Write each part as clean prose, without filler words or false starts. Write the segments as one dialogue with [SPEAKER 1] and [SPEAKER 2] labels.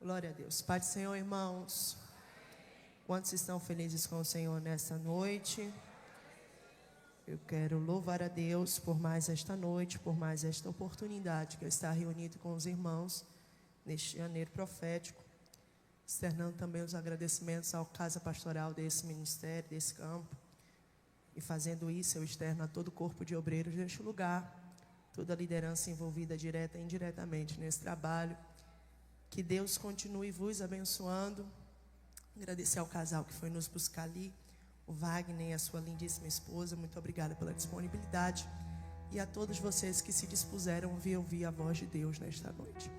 [SPEAKER 1] Glória a Deus. Pai do Senhor, irmãos. Quantos estão felizes com o Senhor nesta noite? Eu quero louvar a Deus por mais esta noite, por mais esta oportunidade que eu estar reunido com os irmãos neste janeiro profético, externando também os agradecimentos à casa pastoral desse ministério, desse campo, e fazendo isso eu externo a todo o corpo de obreiros deste lugar, toda a liderança envolvida direta e indiretamente nesse trabalho. Que Deus continue vos abençoando. Agradecer ao casal que foi nos buscar ali, o Wagner e a sua lindíssima esposa. Muito obrigada pela disponibilidade. E a todos vocês que se dispuseram a ouvir a voz de Deus nesta noite.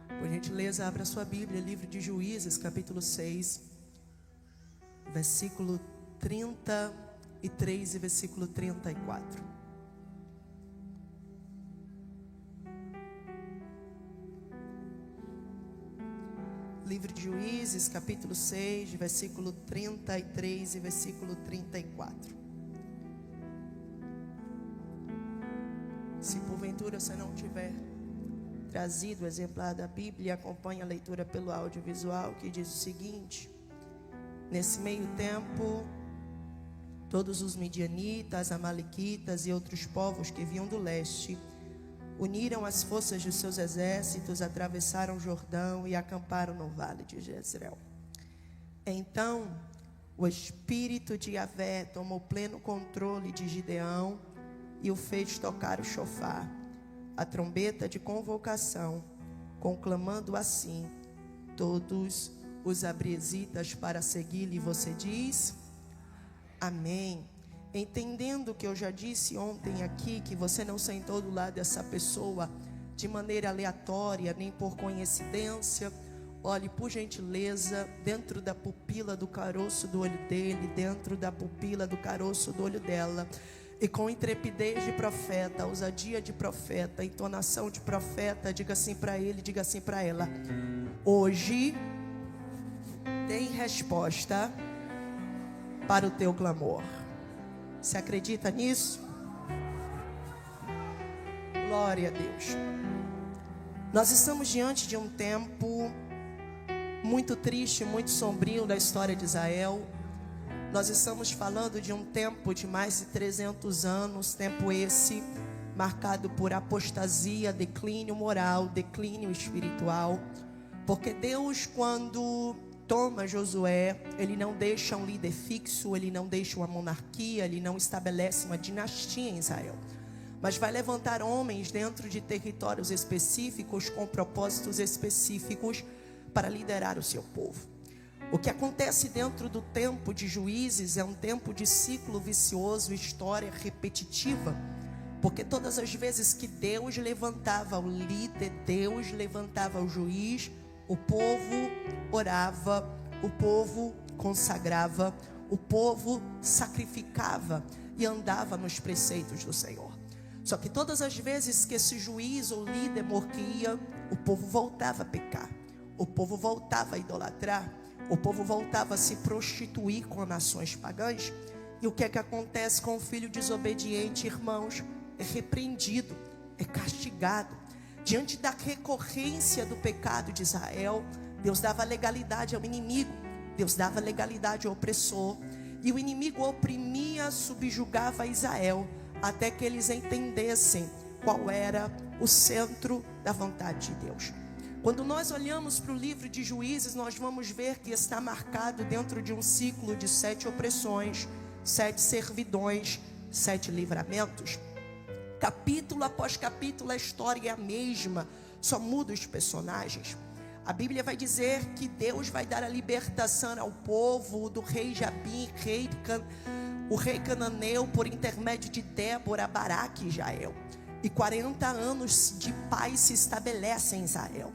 [SPEAKER 1] Por gentileza, abra sua Bíblia, livro de Juízes, capítulo 6, versículo 33 e versículo 34. Livro de Juízes, capítulo 6, versículo 33 e versículo 34. Se porventura você não tiver trazido o exemplar da Bíblia, acompanhe a leitura pelo audiovisual, que diz o seguinte: nesse meio tempo, todos os midianitas, amalequitas e outros povos que vinham do leste uniram as forças dos seus exércitos, atravessaram o Jordão e acamparam no vale de Jezreel. Então, o espírito de Yahvé tomou pleno controle de Gideão e o fez tocar o chofar, a trombeta de convocação, conclamando assim todos os abresitas para segui-lo. E você diz: amém. Entendendo que eu já disse ontem aqui, que você não sentou do lado dessa pessoa de maneira aleatória, nem por coincidência. Olhe, por gentileza, dentro da pupila do caroço do olho dele, dentro da pupila do caroço do olho dela, e com intrepidez de profeta, ousadia de profeta, entonação de profeta, diga assim para ele, diga assim para ela: hoje tem resposta para o teu clamor. Você acredita nisso? Glória a Deus. Nós estamos diante de um tempo muito triste, muito sombrio da história de Israel. Nós estamos falando de um tempo de mais de 300 anos, tempo esse marcado por apostasia, declínio moral, declínio espiritual. Porque Deus, quando toma Josué, ele não deixa um líder fixo, ele não deixa uma monarquia, ele não estabelece uma dinastia em Israel, mas vai levantar homens dentro de territórios específicos, com propósitos específicos, para liderar o seu povo. O que acontece dentro do tempo de Juízes é um tempo de ciclo vicioso, história repetitiva, porque todas as vezes que Deus levantava o líder, Deus levantava o juiz, o povo orava, o povo consagrava, o povo sacrificava e andava nos preceitos do Senhor. Só que todas as vezes que esse juiz ou líder morria, o povo voltava a pecar, o povo voltava a idolatrar, o povo voltava a se prostituir com nações pagãs. E o que é que acontece com o filho desobediente, irmãos? É repreendido, é castigado. Diante da recorrência do pecado de Israel, Deus dava legalidade ao inimigo, Deus dava legalidade ao opressor, e o inimigo oprimia, subjugava Israel, até que eles entendessem qual era o centro da vontade de Deus. Quando nós olhamos para o livro de Juízes, nós vamos ver que está marcado dentro de um ciclo de 7 opressões, 7 servidões, 7 livramentos. Capítulo após capítulo, a história é a mesma, só muda os personagens. A Bíblia vai dizer que Deus vai dar a libertação ao povo do rei Jabim, o rei cananeu, por intermédio de Débora, Baraque e Jael. E 40 anos de paz se estabelecem em Israel.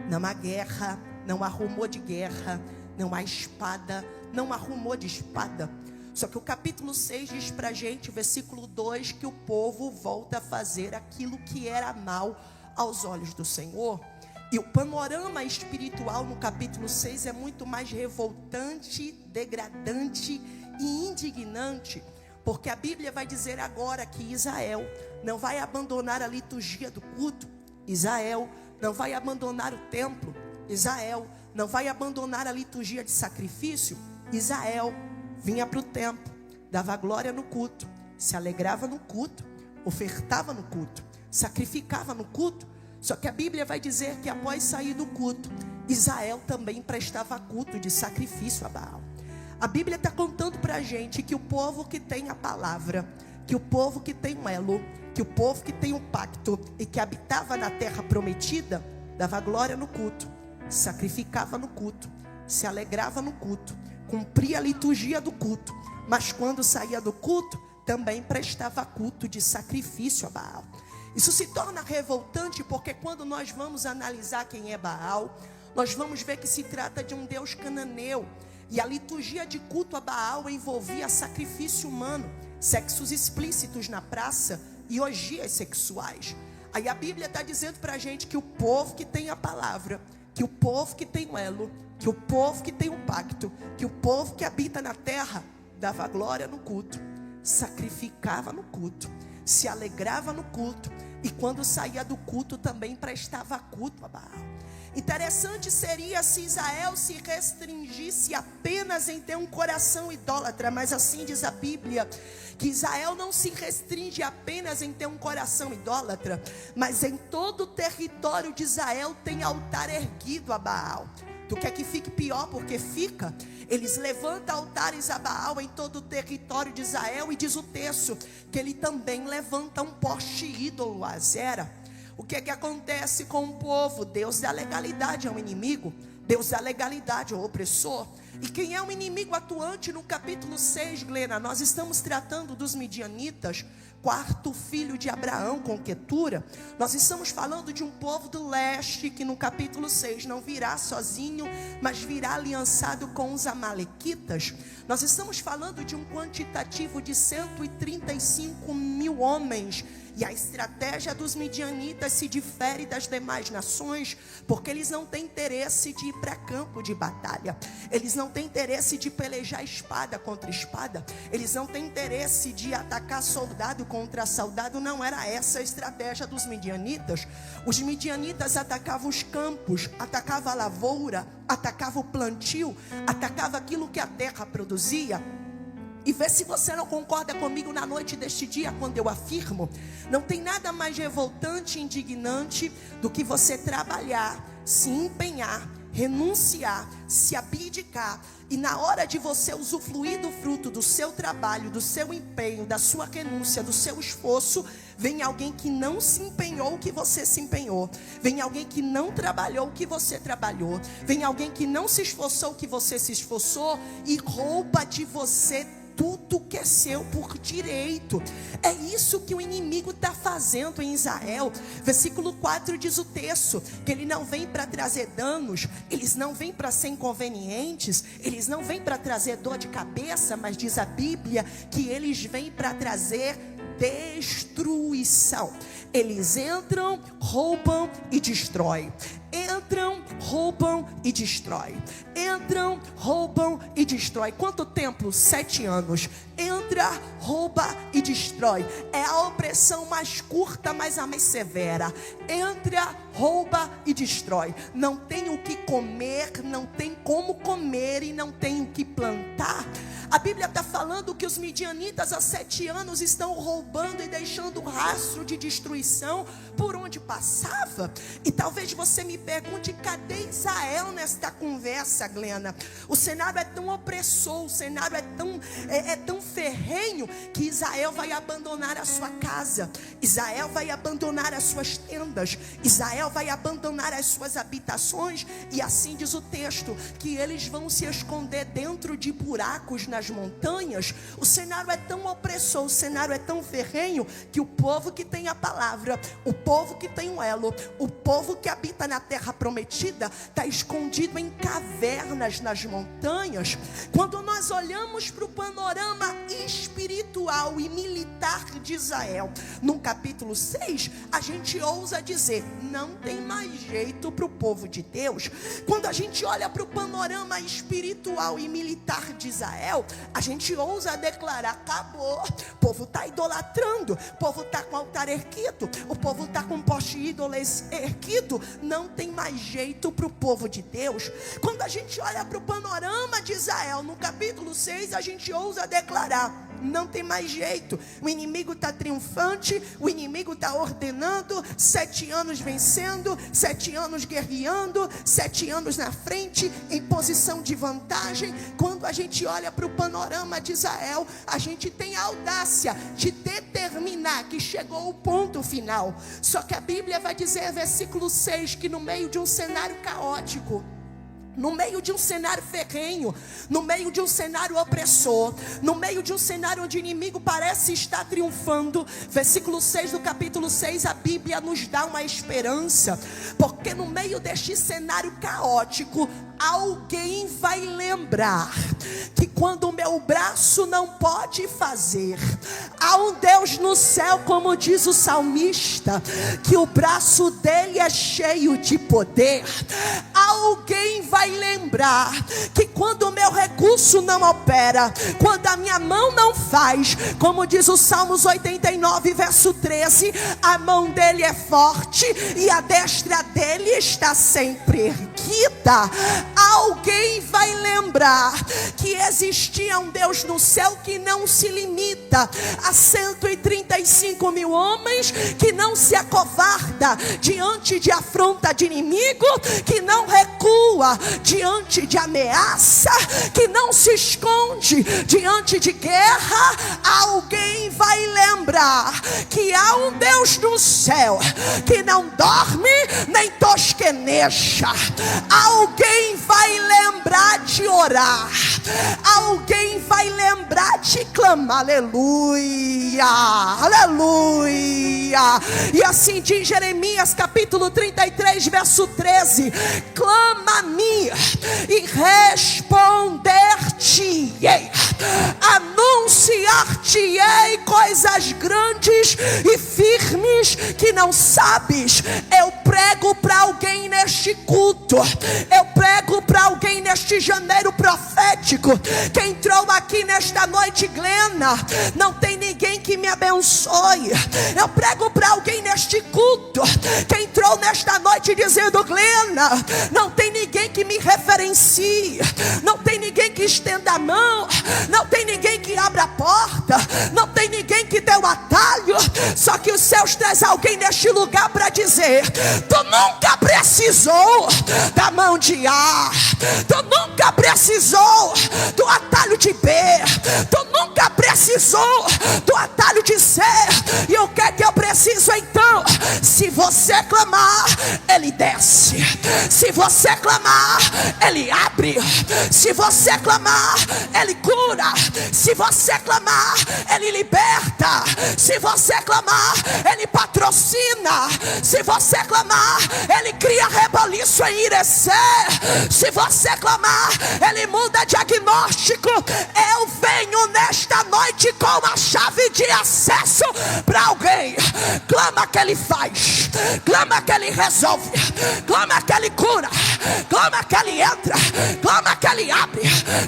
[SPEAKER 1] Não há guerra, não há rumor de guerra, não há espada, não há rumor de espada. Só que o capítulo 6 diz pra gente, o versículo 2, que o povo volta a fazer aquilo que era mal aos olhos do Senhor. E o panorama espiritual no capítulo 6 é muito mais revoltante, degradante e indignante. Porque a Bíblia vai dizer agora que Israel não vai abandonar a liturgia do culto. Israel não vai abandonar o templo. Israel não vai abandonar a liturgia de sacrifício. Israel vinha para o templo, dava glória no culto, se alegrava no culto, ofertava no culto, sacrificava no culto. Só que a Bíblia vai dizer que após sair do culto, Israel também prestava culto de sacrifício a Baal. A Bíblia está contando para a gente que o povo que tem a palavra, que o povo que tem um elo, que o povo que tem um pacto e que habitava na terra prometida, dava glória no culto, sacrificava no culto, se alegrava no culto, cumpria a liturgia do culto, mas quando saía do culto, também prestava culto de sacrifício a Baal. Isso se torna revoltante porque quando nós vamos analisar quem é Baal, nós vamos ver que se trata de um deus cananeu. E a liturgia de culto a Baal envolvia sacrifício humano, sexos explícitos na praça e orgias sexuais. Aí a Bíblia está dizendo para a gente que o povo que tem a palavra, que o povo que tem um elo, que o povo que tem um pacto, que o povo que habita na terra, dava glória no culto, sacrificava no culto, se alegrava no culto, e quando saía do culto também prestava culto a Baal. Interessante seria se Israel se restringisse apenas em ter um coração idólatra, mas assim diz a Bíblia, que Israel não se restringe apenas em ter um coração idólatra, mas em todo o território de Israel tem altar erguido a Baal. Tu quer que fique pior? Porque fica. Eles levantam altares a Baal em todo o território de Israel, e diz o texto que ele também levanta um poste ídolo a Azera. O que é que acontece com o povo? Deus dá legalidade ao inimigo, Deus dá legalidade ao opressor. E quem é o inimigo atuante no capítulo 6, Glena? Nós estamos tratando dos midianitas, quarto filho de Abraão com Quetura. Nós estamos falando de um povo do leste que no capítulo 6 não virá sozinho, mas virá aliançado com os amalequitas. Nós estamos falando de um quantitativo de 135 mil homens. E a estratégia dos midianitas se difere das demais nações, porque eles não têm interesse de ir para campo de batalha. Eles não têm interesse de pelejar espada contra espada. Eles não têm interesse de atacar soldado contra soldado. Não era essa a estratégia dos midianitas. Os midianitas atacavam os campos, atacavam a lavoura, atacavam o plantio, atacavam aquilo que a terra produzia. E vê se você não concorda comigo na noite deste dia, quando eu afirmo: não tem nada mais revoltante e indignante do que você trabalhar, se empenhar, renunciar, se abdicar, e na hora de você usufruir do fruto do seu trabalho, do seu empenho, da sua renúncia, do seu esforço, vem alguém que não se empenhou o que você se empenhou, vem alguém que não trabalhou o que você trabalhou, vem alguém que não se esforçou o que você se esforçou e rouba de você tudo que é seu por direito. É isso que o inimigo está fazendo em Israel. Versículo 4 diz o texto que ele não vem para trazer danos, eles não vêm para ser inconvenientes, eles não vêm para trazer dor de cabeça, mas diz a Bíblia que eles vêm para trazer destruição. Eles entram, roubam e destroem. Entram, roubam e destrói. Entram, roubam e destrói. Quanto tempo? 7 anos. Entra, rouba e destrói. É a opressão mais curta, mas a mais severa. Entra, rouba e destrói. Não tem o que comer, não tem como comer e não tem o que plantar. A Bíblia está falando que os midianitas há 7 anos estão roubando e deixando rastro de destruição por onde passava. E talvez você me pergunte: cadê Israel nesta conversa, Glena? O cenário é tão opressor, o cenário é tão ferrenho, que Israel vai abandonar a sua casa, Israel vai abandonar as suas tendas, Israel vai abandonar as suas habitações. E assim diz o texto, que eles vão se esconder dentro de buracos nas montanhas. O cenário é tão opressor, o cenário é tão ferrenho, que o povo que tem a palavra, o povo que tem o elo, o povo que habita na terra prometida, está escondido em cavernas nas montanhas. Quando nós olhamos para o panorama espiritual e militar de Israel, no capítulo 6, a gente ousa dizer: não tem mais jeito para o povo de Deus. Quando a gente olha para o panorama espiritual e militar de Israel, a gente ousa declarar: acabou. O povo está idolatrando, o povo está com altar erguido, o povo está com poste ídolo erguido. Não tem mais jeito para o povo de Deus. Quando a gente olha para o panorama de Israel, no capítulo 6, a gente ousa declarar: não tem mais jeito. O inimigo está triunfante, o inimigo está ordenando, 7 anos vencendo, 7 anos guerreando, 7 anos na frente, em posição de vantagem. Quando a gente olha para o panorama de Israel, a gente tem a audácia de determinar que chegou o ponto final. Só que a Bíblia vai dizer, versículo 6, que no meio de um cenário caótico, no meio de um cenário ferrenho, no meio de um cenário opressor, no meio de um cenário onde o inimigo parece estar triunfando, versículo 6 do capítulo 6, a Bíblia nos dá uma esperança, porque no meio deste cenário caótico, alguém vai lembrar que quando o meu braço não pode fazer, há um Deus no céu, como diz o salmista, que o braço dele é cheio de poder. Alguém vai lembrar que quando o meu recurso não opera, quando a minha mão não faz, como diz o Salmos 89, verso 13, a mão dele é forte e a destra dele está sempre erguida. Alguém vai lembrar que existia um Deus no céu que não se limita a 135 mil homens, que não se acovarda diante de afronta de inimigo, que não recua diante de ameaça, que não se esconde diante de guerra. Alguém vai lembrar que há um Deus no céu que não dorme nem tosqueneja. Alguém vai lembrar de orar, alguém vai lembrar de clamar. Aleluia, aleluia. E assim diz Jeremias capítulo 33, verso 13: clama a mim e responder-te-ei, anunciar-te-ei coisas grandes e firmes que não sabes. Eu prego para alguém neste culto, eu prego para alguém neste janeiro profético, que entrou aqui nesta noite: Glena, não tem ninguém que me abençoe. Eu prego para alguém neste culto, que entrou nesta noite dizendo: Glena, não tem ninguém que me referencie, não tem ninguém que estenda a mão, não tem ninguém que abra a porta, não tem ninguém que dê o atalho. Só que os céus traz alguém neste lugar para dizer: tu nunca precisou da mão de A, tu nunca precisou do atalho de B, tu nunca precisou do atalho de C. E o que é que eu preciso então? Se você clamar, Ele desce. Se você clamar, Ele abre. Se você clamar, Ele cura. Se você clamar, Ele liberta. Se você clamar, Ele patrocina. Se você clamar, Ele cria reboliço em Irecê. Se você clamar, Ele muda diagnóstico. Eu venho nesta noite com uma chave de acesso para alguém. Clama que Ele faz, clama que Ele resolve, clama que Ele cura, clama que Ele entra, clama que Ele abre,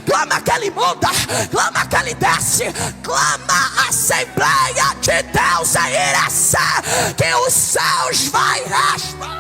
[SPEAKER 1] clama que Ele muda, clama que Ele desce. Clama a Assembleia de Deus em Irecê, que os céus vai responder.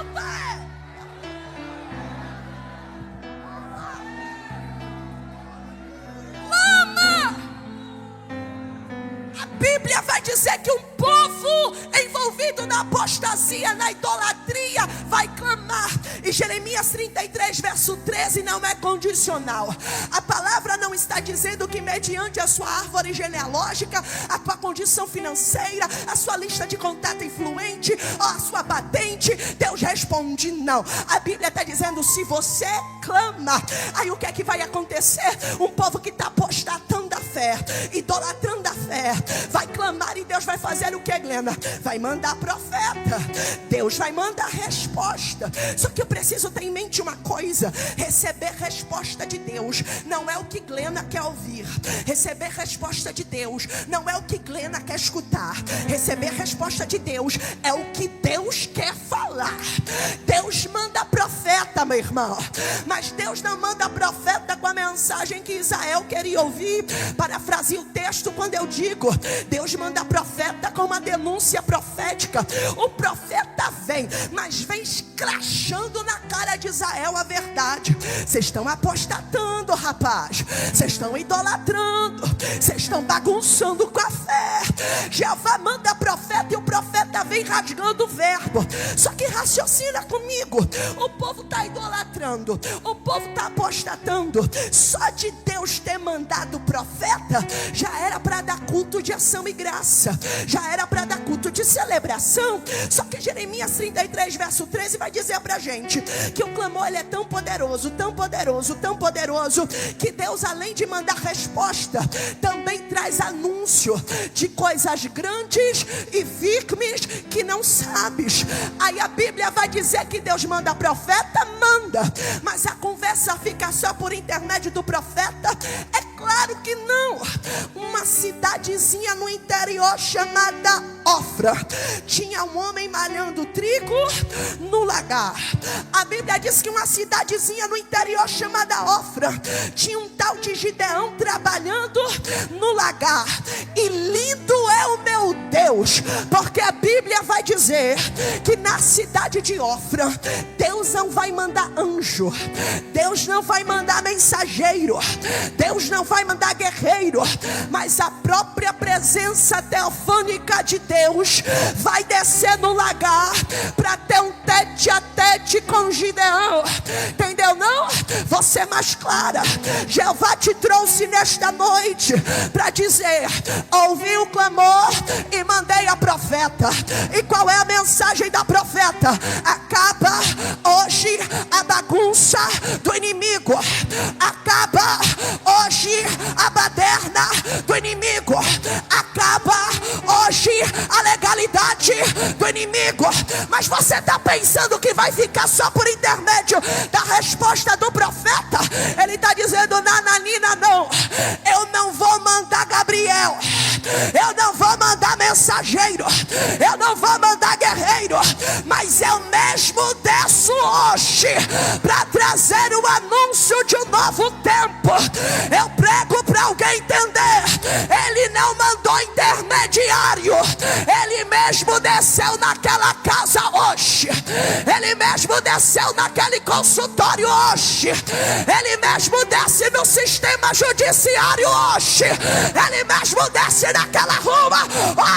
[SPEAKER 1] A Bíblia vai dizer que um povo envolvido na apostasia, na idolatria, vai clamar. E Jeremias 33, verso 13 não é condicional. A palavra não está dizendo que mediante a sua árvore genealógica, a tua condição financeira, a sua lista de contato influente, ou a sua patente, Deus responde. Não. A Bíblia está dizendo: se você clama, aí o que é que vai acontecer? Um povo que está apostatando a fé, idolatrando a fé, vai clamar, e Deus vai fazer o que, Glena? Vai mandar profeta. Deus vai mandar resposta. Só que eu preciso ter em mente uma coisa: receber resposta de Deus não é o que Glena quer ouvir. Receber resposta de Deus não é o que Glena quer escutar. Receber resposta de Deus é o que Deus quer falar. Deus manda profeta, meu irmão, mas Deus não manda profeta com a mensagem que Israel queria ouvir. Parafraseio o texto quando eu digo: Deus manda profeta com uma denúncia profética. O profeta vem, mas vem escrachando na cara de Israel a verdade. Vocês estão apostatando, rapaz. Vocês estão idolatrando. Vocês estão bagunçando com a fé. Jeová manda profeta e o profeta vem rasgando o verbo. Só que raciocina comigo: o povo está idolatrando, o povo está apostatando. Só de Deus ter mandado profeta já era para dar culto de ação e graça, já era para dar culto de celebração. Só que Jeremias 33 verso 13 vai dizer pra gente que o clamor ele é tão poderoso, tão poderoso, tão poderoso, que Deus, além de mandar resposta, também traz anúncio de coisas grandes e firmes que não sabes. Aí a Bíblia vai dizer que Deus manda profeta, manda, mas a conversa fica só por intermédio do profeta? É claro que não. Uma cidadezinha no interior chamada Ofra, tinha um homem malhando trigo no lagar. A Bíblia diz que uma cidadezinha no interior chamada Ofra tinha um tal de Gideão trabalhando no lagar. E lindo é o meu Deus, porque a Bíblia vai dizer que na cidade de Ofra, Deus não vai mandar anjo, Deus não vai mandar mensageiro, Deus não vai mandar guerreiro, mas a própria presença teofânica de Deus vai descer no lagar para ter um tete a tete com Gideão. Entendeu não? Você mais clara. Jeová te trouxe nesta noite para dizer: ouvi o clamor e mandei a profeta. E qual é a mensagem da profeta? Acaba hoje a bagunça do inimigo. Acaba hoje a baderna do inimigo. Acaba hoje a legalidade do inimigo. Mas você está pensando que vai ficar só por intermédio da resposta do profeta? Ele está dizendo: nananina, não. Eu não vou mandar Gabriel, eu não vou mandar mensageiro, eu não vou mandar guerreiro, mas eu mesmo desço hoje para trazer o anúncio de um novo tempo. Eu prego para alguém entender: ele não mandou intermediário, ele mesmo desceu naquela casa hoje, ele mesmo desceu naquele consultório hoje, ele mesmo desce no sistema judiciário hoje, ele mesmo desce naquela rua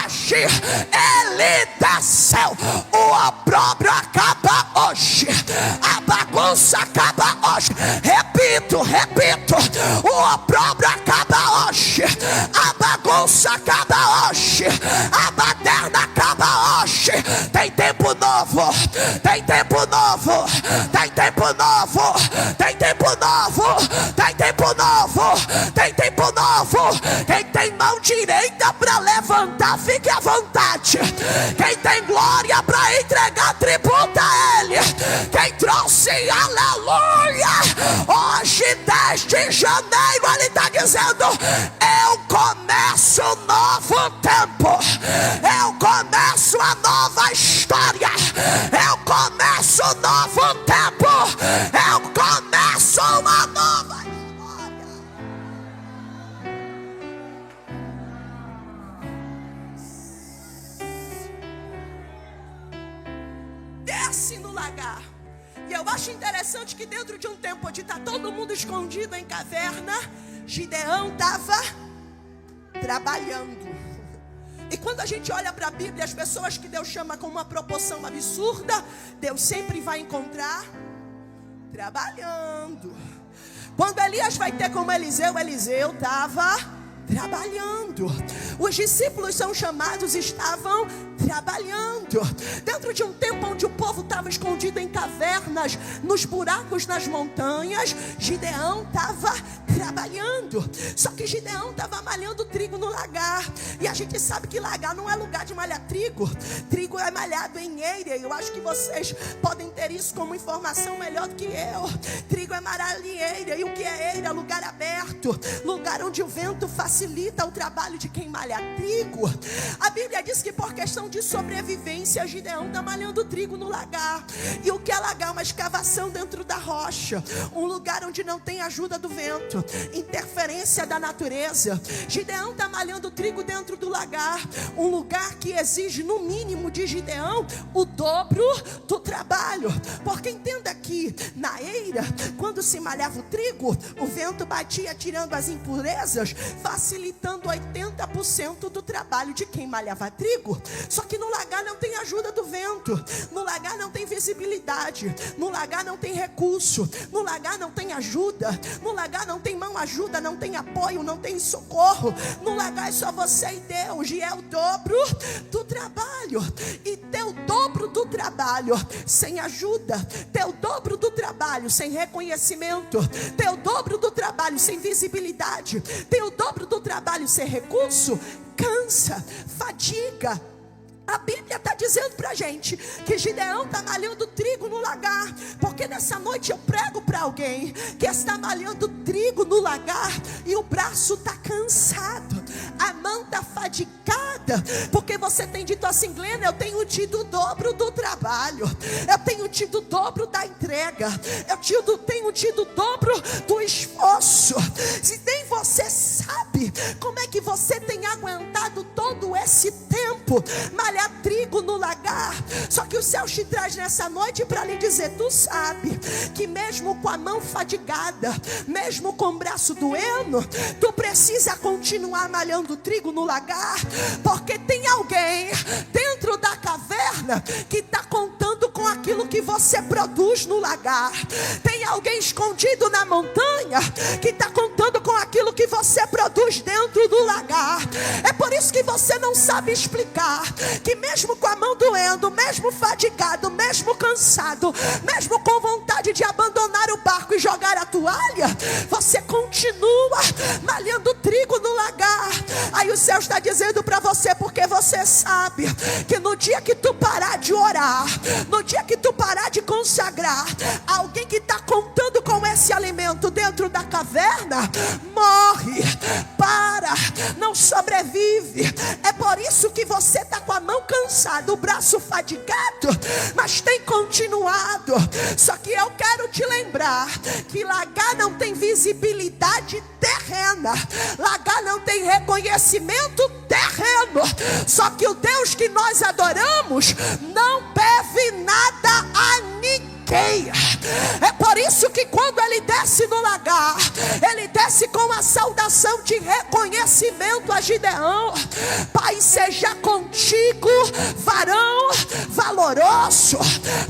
[SPEAKER 1] hoje, ele desceu. O opróbrio acaba hoje, a bagunça acaba hoje. Repito, o opróbrio acaba hoje, a bagunça acaba hoje, a baderna acaba hoje. Tem tempo novo, tem tempo novo, tem tempo novo, tem tempo novo, tem tempo novo, tem tempo novo. Quem tem mão direita para levantar, fique à vontade. Quem tem glória para entregar, tributa a Ele. Quem trouxe, aleluia, hoje 10 de janeiro, Ele está dizendo: eu começo um novo tempo, eu começo a nova história, eu começo um novo tempo, eu começo uma nova história. Desce no lagar. E eu acho interessante que dentro de um tempo onde está todo mundo escondido em caverna, Gideão estava trabalhando. E quando a gente olha para a Bíblia, as pessoas que Deus chama com uma proporção absurda, Deus sempre vai encontrar trabalhando. Quando Elias vai ter como Eliseu, Eliseu estava trabalhando. Os discípulos são chamados, estavam trabalhando. Dentro de um tempo onde o povo estava escondido em cavernas, nos buracos, nas montanhas, Gideão estava trabalhando. Só que Gideão estava malhando trigo no lagar. E a gente sabe que lagar não é lugar de malhar trigo. Trigo é malhado em eira. Eu acho que vocês podem ter isso como informação melhor do que eu. Trigo é malhado em eira. E o que é eira? Lugar aberto. Lugar onde o vento facilita o trabalho de quem malha trigo. A Bíblia diz que por questão de sobrevivência, Gideão está malhando trigo no lagar. E o que é lagar? Uma escavação dentro da rocha. Um lugar onde não tem ajuda do vento, interferência da natureza. Gideão está malhando trigo dentro do lagar. Um lugar que exige no mínimo de Gideão o dobro do trabalho. Porque entenda que na eira, quando se malhava o trigo, o vento batia tirando as impurezas, facilitando 80% do trabalho de quem malhava trigo. Só que no lagar não tem ajuda do vento. No lagar não tem visibilidade. No lagar não tem recurso. No lagar não tem ajuda. No lagar não tem mão ajuda, não tem apoio, não tem socorro. No lagar é só você e Deus. E é o dobro do trabalho. E ter o dobro do trabalho sem ajuda, ter o dobro do trabalho sem reconhecimento, ter o dobro do trabalho sem visibilidade, ter o dobro do trabalho sem recurso, cansa, fadiga. A Bíblia está dizendo para a gente que Gideão está malhando trigo no lagar. Porque nessa noite eu prego para alguém que está malhando trigo no lagar e o braço está cansado, a mão está fadigada. Porque você tem dito assim: Glena, eu tenho tido o dobro do trabalho, eu tenho tido o dobro da entrega, eu tenho tido o dobro do esforço. Se nem você sabe como é que você tem aguentado todo esse tempo malhar trigo no lagar. Só que o céu te traz nessa noite para lhe dizer: tu sabe que mesmo com a mão fadigada, mesmo com o braço doendo, tu precisa continuar malhando trigo no lagar. Porque tem alguém dentro da caverna que está contando com aquilo que você produz no lagar. Tem alguém escondido na montanha que está contando com aquilo que você produz dentro do lagar. É por isso que você não sabe explicar que mesmo com a mão doendo, mesmo fadigado, mesmo cansado, mesmo com vontade de abandonar o barco e jogar a toalha, você continua malhando trigo no lagar. Aí o céu está dizendo para você: porque você sabe que no dia que tu parar de orar, no dia que tu parar de consagrar, alguém que está contando com esse alimento dentro da caverna morre, não sobrevive. É por isso que você está com a mão cansada, o braço fadigado, mas tem continuado. Só que eu quero te lembrar que lagar não tem visibilidade terrena, lagar não tem reconhecimento terreno. Só que o Deus que nós adoramos não deve nada a ninguém. É por isso que quando ele desce no lagar, ele desce com a saudação de reconhecimento a Gideão: Pai seja contigo, varão valoroso.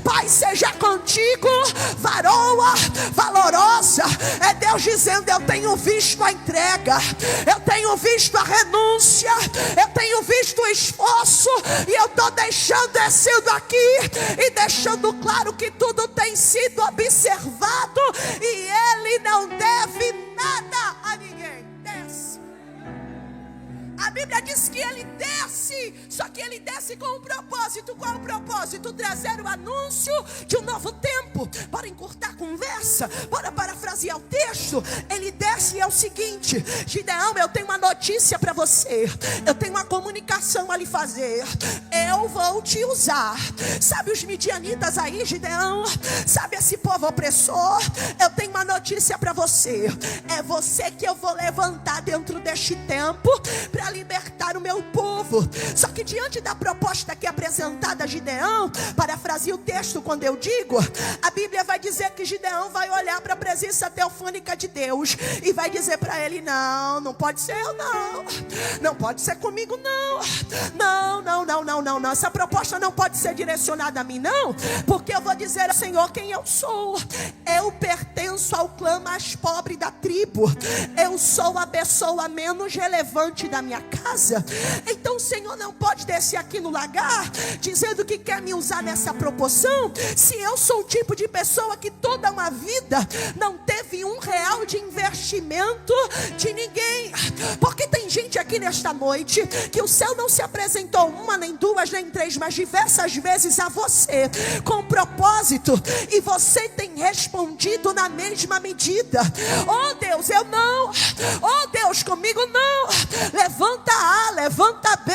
[SPEAKER 1] Pai seja contigo, varoa valorosa. É Deus dizendo: eu tenho visto a entrega, eu tenho visto a renúncia, eu tenho visto o esforço, e eu estou deixando descendo aqui e deixando claro que tudo tem sido observado e ele não deve nada a ninguém. Desce. A Bíblia diz que ele desce, só que ele desce com um propósito. Qual é o propósito? Trazer o anúncio de um novo tempo. Para encurtar a conversa, para parafrasear o texto, ele desce e é o seguinte: Gideão, eu tenho uma notícia para você, eu tenho uma comunicação a lhe fazer. Eu vou te usar. Sabe os midianitas aí, Gideão? Sabe esse povo opressor? Eu tenho uma notícia para você. É você que eu vou levantar dentro deste tempo para libertar o meu povo. Só que diante da proposta que é apresentada a Gideão, parafraseio o texto quando eu digo, a Bíblia vai dizer que Gideão vai olhar para a presença teofânica de Deus e vai dizer para ele: não pode ser eu, não pode ser comigo, não, essa proposta não pode ser direcionada a mim, não, porque eu vou dizer ao Senhor quem eu sou. Eu pertenço ao clã mais pobre da tribo, eu sou a pessoa menos relevante da minha casa. Então o Senhor Senhor não pode descer aqui no lagar dizendo que quer me usar nessa proporção, se eu sou o tipo de pessoa que toda uma vida não teve R$1 de investimento de ninguém. Porque tem gente aqui nesta noite que o céu não se apresentou uma, nem duas, nem três, mas diversas vezes a você com propósito, e você tem respondido na mesma medida. Oh Deus, eu não. Oh Deus, comigo não. Levanta A, levanta B.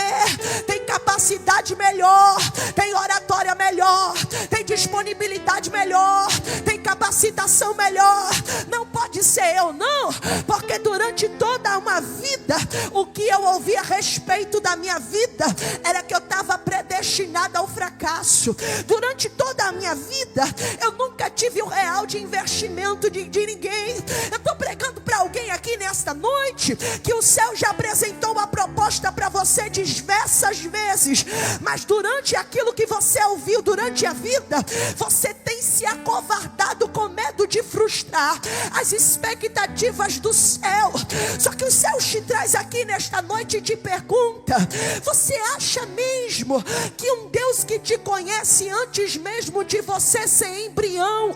[SPEAKER 1] Tem capacidade melhor, tem oratória melhor, tem disponibilidade melhor, tem capacitação melhor. Não pode ser eu não, porque durante toda uma vida o que eu ouvi a respeito da minha vida era que eu estava predestinada ao fracasso. Durante toda a minha vida eu nunca tive R$1 de investimento de ninguém. Eu estou pregando para alguém aqui nesta noite que o céu já apresentou uma proposta para você diversas vezes, mas durante aquilo que você ouviu durante a vida, você tem se acovardado com medo de frustrar as expectativas do céu. Só que o céu te traz aqui nesta noite e te pergunta: você acha mesmo que um Deus que te conhece antes mesmo de você ser embrião,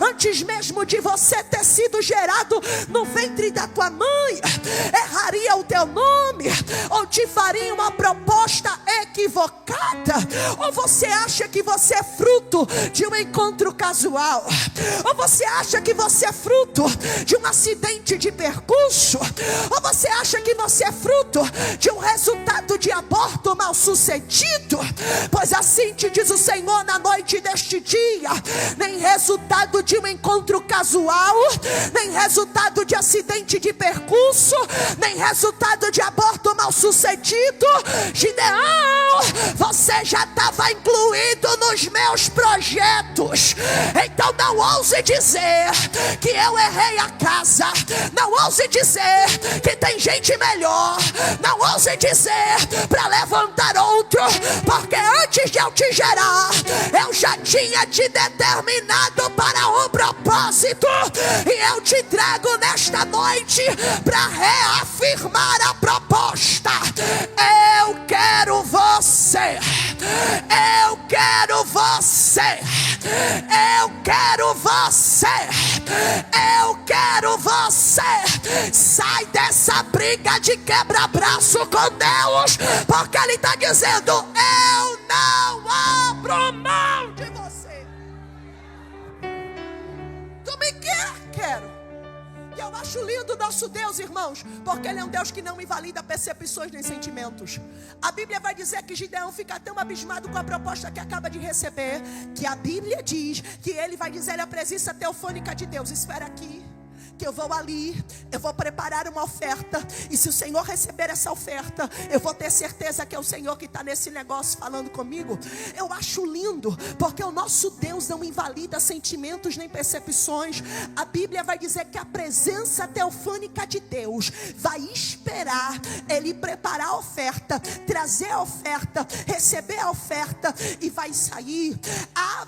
[SPEAKER 1] antes mesmo de você ter sido gerado no ventre da tua mãe, erraria o teu nome ou te faria uma proposta equivocada? Ou você acha que você é fruto de um encontro casual? Ou você acha que você é fruto de um acidente de percurso? Ou você acha que você é fruto de um resultado de aborto mal sucedido? Pois assim te diz o Senhor na noite deste dia: nem resultado de um encontro casual, nem resultado de acidente de percurso, nem resultado de aborto mal sucedido. Gideão, você já estava incluído nos meus projetos. Então não ouse dizer que eu errei a casa. Não ouse dizer que tem gente melhor. Não ouse dizer para levantar outro, porque antes de eu te gerar, eu já tinha te determinado para um propósito. E eu te trago nesta noite para reafirmar a proposta. Eu quero você. Eu quero você. Eu quero você. Eu quero você. Sai dessa briga de quebra-braço com Deus, porque Ele está dizendo: eu não abro mão de você. Tu me quer? Quero. E eu acho lindo o nosso Deus, irmãos, porque Ele é um Deus que não invalida percepções nem sentimentos. A Bíblia vai dizer que Gideão fica tão abismado com a proposta que acaba de receber, que a Bíblia diz que ele vai dizer a presença teofônica de Deus: espera aqui, que eu vou ali, eu vou preparar uma oferta, e se o Senhor receber essa oferta, eu vou ter certeza que é o Senhor que está nesse negócio falando comigo. Eu acho lindo, porque o nosso Deus não invalida sentimentos nem percepções. A Bíblia vai dizer que a presença teofânica de Deus vai esperar Ele preparar a oferta, trazer a oferta, receber a oferta e vai sair.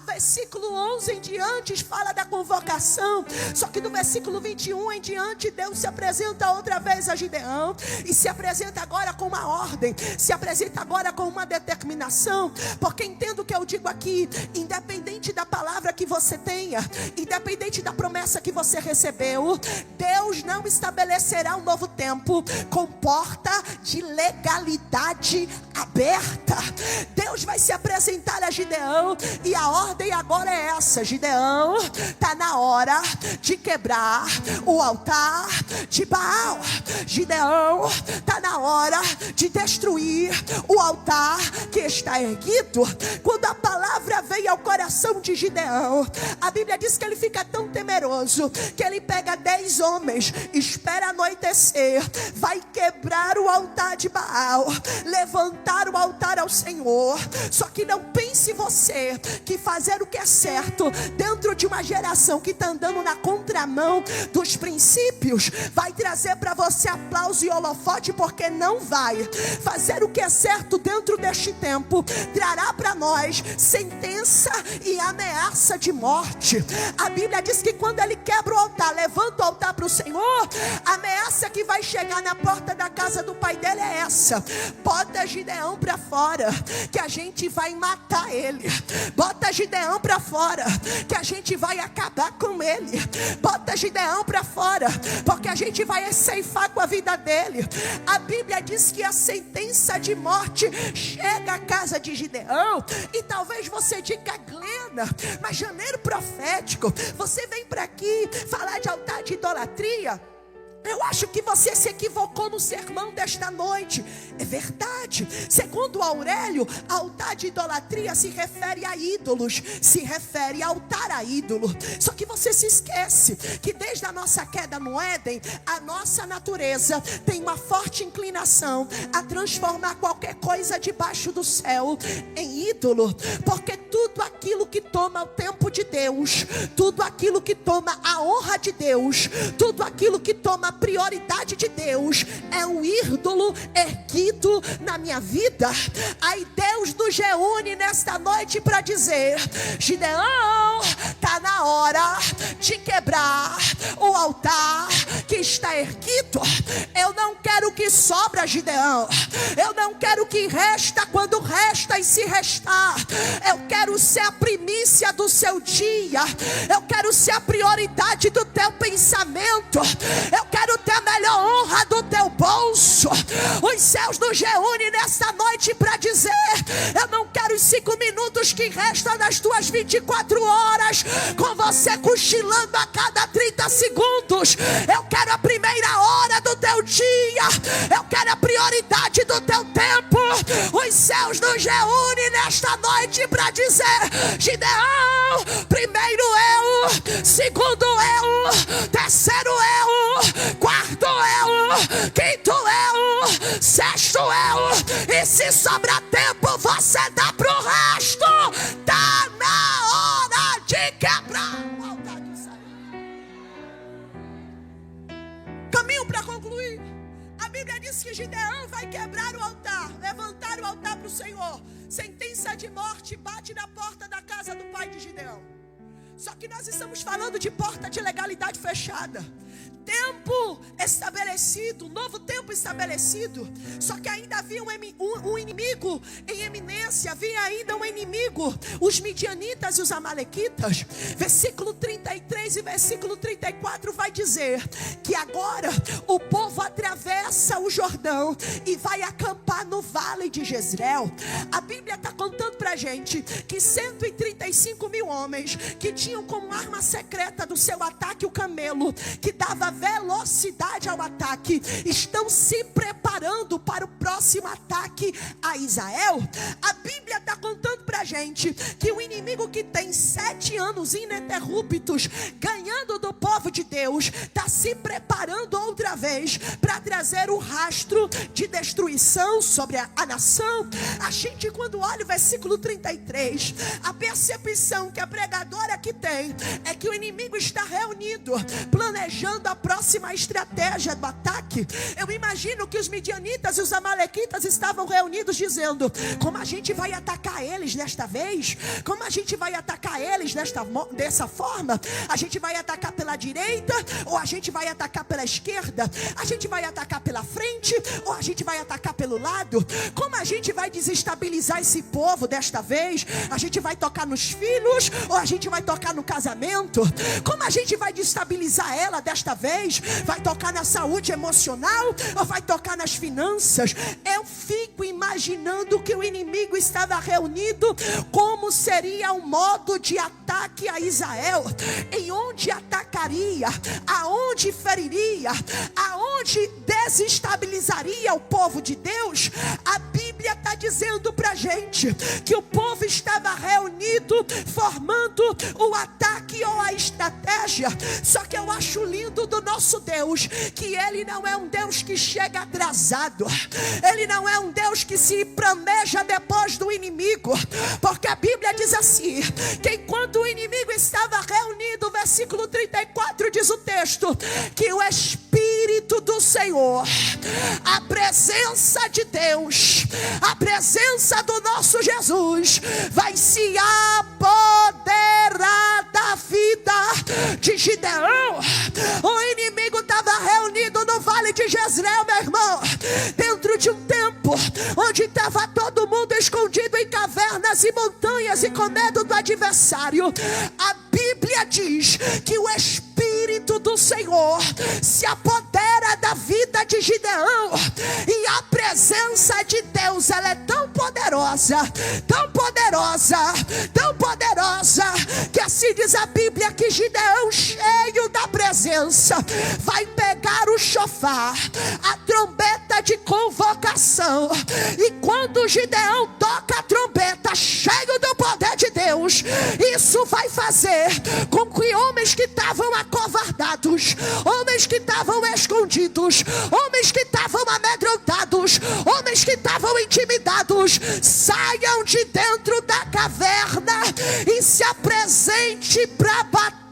[SPEAKER 1] Versículo 11 em diante fala da convocação, só que no versículo 21 em diante, Deus se apresenta outra vez a Gideão, e se apresenta agora com uma ordem, se apresenta agora com uma determinação. Porque entendo o que eu digo aqui: independente da palavra que você tenha, independente da promessa que você recebeu, Deus não estabelecerá um novo tempo com porta de legalidade aberta. Deus vai se apresentar a Gideão, e a ordem agora é essa: Gideão, está na hora de quebrar o altar de Baal. Gideão, está na hora de destruir o altar que está erguido. Quando a palavra veio ao coração de Gideão, a Bíblia diz que ele fica tão temeroso que ele pega 10 homens, espera anoitecer, vai quebrar o altar de Baal, levantar o altar ao Senhor. Só que não pense você que fazer o que é certo dentro de uma geração que está andando na contramão dos princípios vai trazer para você aplauso e holofote, porque não vai. Fazer o que é certo dentro deste tempo trará para nós sentença e ameaça de morte. A Bíblia diz que quando ele quebra o altar, levanta o altar para o Senhor, a ameaça que vai chegar na porta da casa do pai dele é essa: bota Gideão Gideão para fora, que a gente vai matar ele. Bota Gideão para fora, que a gente vai acabar com ele. Bota Gideão para fora, porque a gente vai ceifar com a vida dele. A Bíblia diz que a sentença de morte chega à casa de Gideão. E talvez você diga: Glena, mas janeiro profético, você vem para aqui falar de altar de idolatria? Eu acho que você se equivocou no sermão desta noite. É verdade. Segundo Aurélio, altar de idolatria se refere a ídolos, se refere a altar a ídolo. Só que você se esquece que desde a nossa queda no Éden, a nossa natureza tem uma forte inclinação a transformar qualquer coisa debaixo do céu em ídolo. Porque tudo aquilo que toma o tempo de Deus, tudo aquilo que toma a honra de Deus, tudo aquilo que toma a prioridade de Deus é um ídolo erguido na minha vida. Aí Deus nos reúne nesta noite para dizer: Gideão, está na hora de quebrar o altar que está erguido. Eu não quero que sobra, Gideão. Eu não quero que resta quando resta e se restar. Eu quero ser a primícia do seu dia. Eu quero ser a prioridade do teu pensamento. Eu quero ter a melhor honra do teu bolso. Os céus nos reúnem nesta noite para dizer: eu não quero os 5 minutos que restam nas tuas 24 horas com você cochilando a cada 30 segundos. Eu quero a primeira hora do teu dia. Eu quero a prioridade do teu tempo. Os céus nos reúnem nesta noite para dizer: Gideão, primeiro eu, segundo eu, terceiro eu, quarto eu, quinto eu, sexto eu. E se sobrar tempo, você dá pro resto. Tá na hora de quebrar o altar de Israel. Caminho para concluir. A Bíblia diz que Gideão vai quebrar o altar, levantar o altar para o Senhor. Sentença de morte bate na porta da casa do pai de Gideão. Só que nós estamos falando de porta de legalidade fechada. Tempo estabelecido, novo tempo estabelecido. Só que ainda havia um inimigo em eminência. Havia ainda um inimigo, os midianitas e os amalequitas. Versículo 33 e versículo 34 vai dizer que agora o povo atravessa o Jordão e vai acampar no vale de Jezreel. A Bíblia está contando pra gente que 135 mil homens que tinham como arma secreta do seu ataque o camelo, que dava velocidade ao ataque, estão se preparando para o próximo ataque a Israel. A Bíblia está contando pra gente que o inimigo que tem 7 anos ininterruptos ganhando do povo de Deus está se preparando outra vez para trazer o rastro de destruição sobre a nação. A gente, quando olha o versículo 33, a percepção que a pregadora aqui tem é que o inimigo está reunido, planejando a próxima estratégia do ataque. Eu imagino que os midianitas e os amalequitas estavam reunidos dizendo: como a gente vai atacar eles desta vez? Como a gente vai atacar eles dessa forma? A gente vai atacar pela direita ou a gente vai atacar pela esquerda? A gente vai atacar pela frente ou a gente vai atacar pelo lado? Como a gente vai desestabilizar esse povo desta vez? A gente vai tocar nos filhos ou a gente vai tocar no casamento? Como a gente vai destabilizar ela desta vez? Vai tocar na saúde emocional ou vai tocar nas finanças? Eu fico imaginando que o inimigo estava reunido, como seria o modo de ataque a Israel, em onde atacaria, aonde feriria, aonde desestabilizaria o povo de Deus. A Bíblia está dizendo pra gente que o povo estava reunido, formando o ataque ou a estratégia. Só que eu acho lindo do nosso Deus que Ele não é um Deus que chega atrasado. Ele não é um Deus que se planeja depois do inimigo, porque a Bíblia diz assim, que enquanto o inimigo estava reunido, versículo 34 diz o texto, que o Espírito do Senhor, a presença de Deus, a presença do nosso Jesus vai se apoderar da vida de Gideão. O inimigo estava reunido no vale de Jezreel, meu irmão. Dentro de um tempo, onde estava todo mundo escondido em cavernas e montanhas e com medo do adversário. A Bíblia diz que o Espírito do Senhor se apodera da vida de Gideão, e a presença de Deus, ela é tão poderosa, tão poderosa, tão poderosa, que assim diz a Bíblia, que Gideão, cheio da presença, vai pegar o chofar, a trombeta de convocação, e quando Gideão toca a trombeta, cheio do poder de Deus, isso vai fazer com que homens que estavam acovardados, homens que estavam escondidos, homens que estavam amedrontados, homens que estavam intimidados, saiam de dentro da caverna e se apresente para a batalha.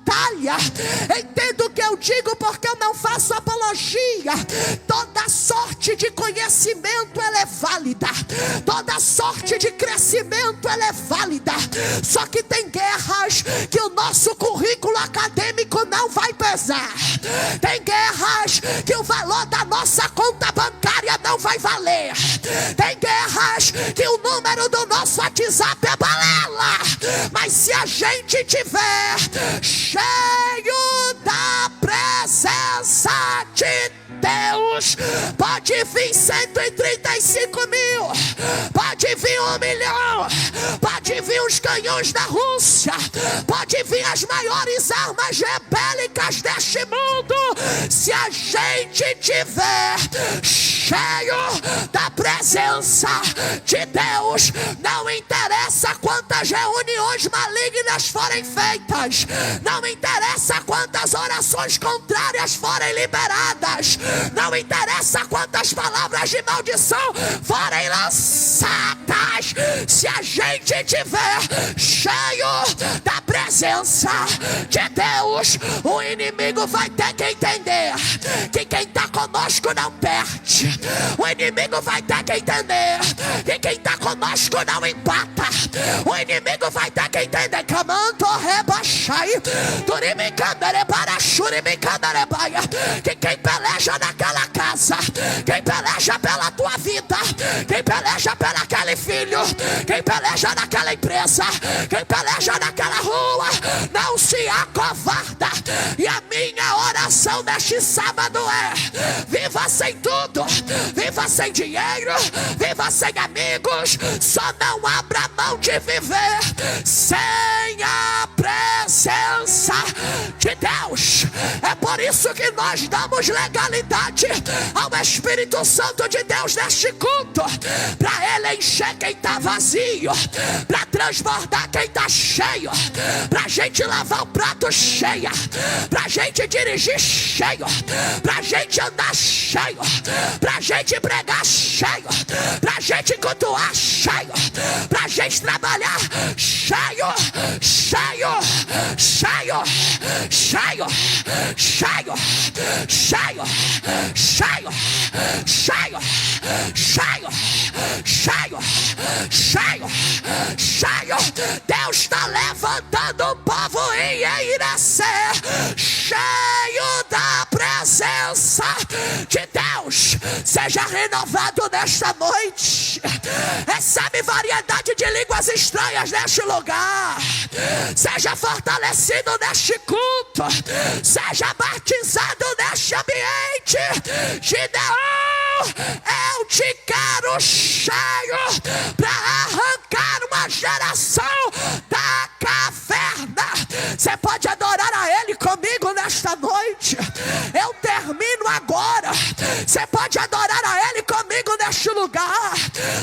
[SPEAKER 1] Entendo o que eu digo, porque eu não faço apologia. Toda sorte de conhecimento, ela é válida. Toda sorte de crescimento, ela é válida. Só que tem guerras que o nosso currículo acadêmico não vai pesar. Tem guerras que o valor da nossa conta bancária não vai valer. Tem guerras que o número do nosso WhatsApp é balela. Mas se a gente tiver cheio da presença de Deus, pode vir 135 mil, pode vir 1 milhão, pode vir os canhões da Rússia, pode vir as maiores armas bélicas deste mundo. Se a gente tiver cheio da presença de Deus, não interessa quantas reuniões malignas forem feitas, não interessa quantas orações contrárias forem liberadas, não interessa quantas palavras de maldição forem lançadas. Se a gente tiver cheio da presença de Deus, o inimigo vai ter que entender que quem está conosco não perde. O inimigo vai ter que entender que quem está conosco não empata. O inimigo vai ter que entender que quem peleja naquela casa, quem peleja pela tua vida, quem peleja pelaquele filho, quem peleja naquela empresa, quem peleja naquela rua, não se acovarda. E a minha oração neste sábado é: viva sem tudo, viva sem dinheiro, viva sem amigos, só não abra mão de viver sem a presença de Deus. É por isso que nós damos legalidade ao Espírito Santo de Deus neste culto, para ele encher quem está vazio, para transbordar quem está cheio, para a gente lavar o prato cheio, para a gente dirigir cheio, para a gente andar cheio, para a gente pregar cheio, para a gente cultuar cheio, para a gente trabalhar cheio, cheio, cheio, cheio, cheio, cheio, cheio, cheio, cheio, cheio, cheio, cheio. Deus está levantando um povo em Irecê, cheio da presença de Deus. Seja renovado nesta noite. Recebe variedade de línguas estranhas neste lugar. Seja fortalecido neste culto. Seja batizado neste ambiente. Gideão, eu te quero cheio para arrancar uma geração da caverna. Você pode adorar a Ele comigo nesta noite. Eu termino agora. Você pode adorar a Ele comigo neste lugar.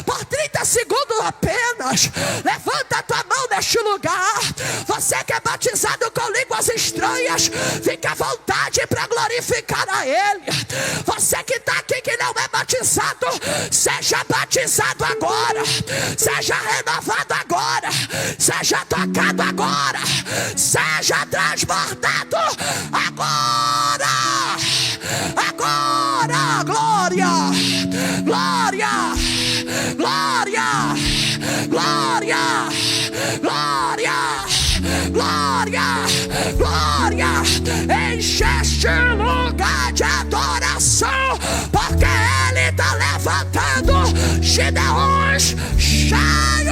[SPEAKER 1] Por 30 segundos apenas. Levanta a tua mão neste lugar. Você que é batizado com línguas estranhas, fica à vontade para glorificar a Ele. Você que está aqui que não é batizado, seja batizado agora. Seja renovado agora. Seja tocado agora. Seja transbordado agora. Agora, glória, glória, glória, glória, glória, glória, glória. Enche este lugar de adoração, porque Ele está levantando Gideões cheios